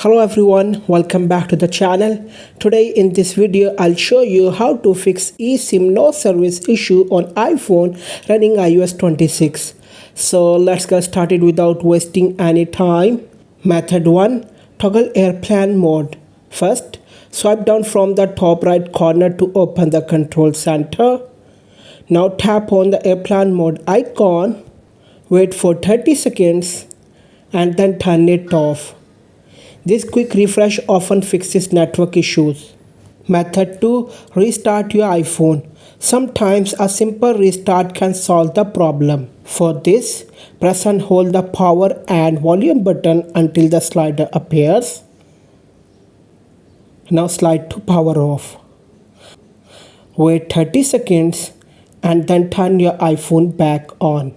Hello everyone, welcome back to the channel. Today in this video I'll show you how to fix eSIM no service issue on iPhone running iOS 26. So let's get started without wasting any time. Method 1. Toggle airplane mode. First, swipe down from the top right corner to open the control center. Now tap on the airplane mode icon, wait for 30 seconds and then turn it off. This quick refresh often fixes network issues. Method 2. Restart your iPhone. Sometimes a simple restart can solve the problem. For this, press and hold the power and volume button until the slider appears. Now slide to power off. Wait 30 seconds and then turn your iPhone back on.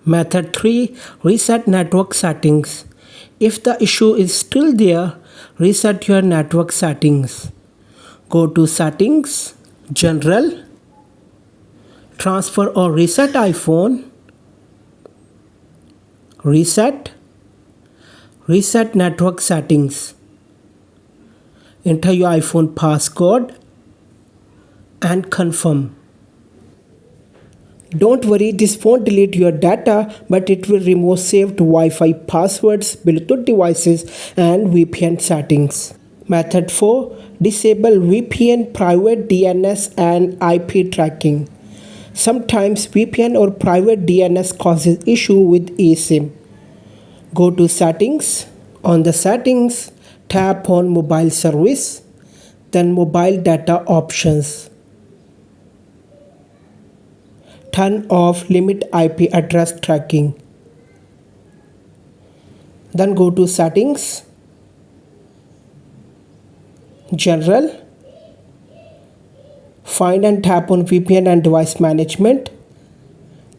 Method 3. Reset network settings. If the issue is still there, reset your network settings. Go to Settings, General, Transfer or Reset iPhone, Reset Network Settings. Enter your iPhone passcode and confirm. Don't worry, this won't delete your data, but it will remove saved Wi-Fi passwords, Bluetooth devices, and VPN settings. Method 4. Disable VPN, private DNS, and IP tracking. Sometimes VPN or private DNS causes issue with eSIM. Go to Settings. On the Settings, tap on Mobile Service, then Mobile Data Options. Turn off Limit IP Address Tracking. Then go to Settings, General, find and tap on VPN and Device Management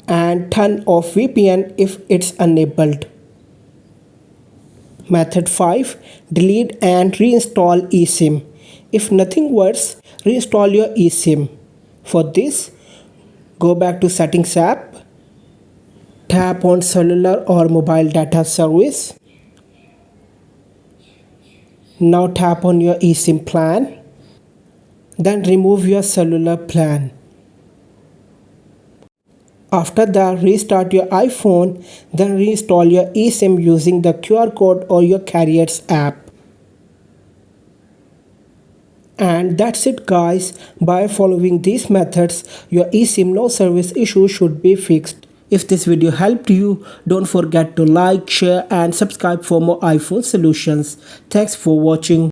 and turn off VPN if it's enabled. Method 5. Delete and reinstall eSIM. If nothing works, reinstall your eSIM. For this, go back to Settings app, tap on Cellular or Mobile Data Service. Now tap on your eSIM plan, then remove your cellular plan. After that, restart your iPhone, then reinstall your eSIM using the QR code or your carrier's app. And that's it guys. By following these methods, your eSIM no service issue should be fixed. If this video helped you, don't forget to like, share and subscribe for more iPhone solutions. Thanks for watching.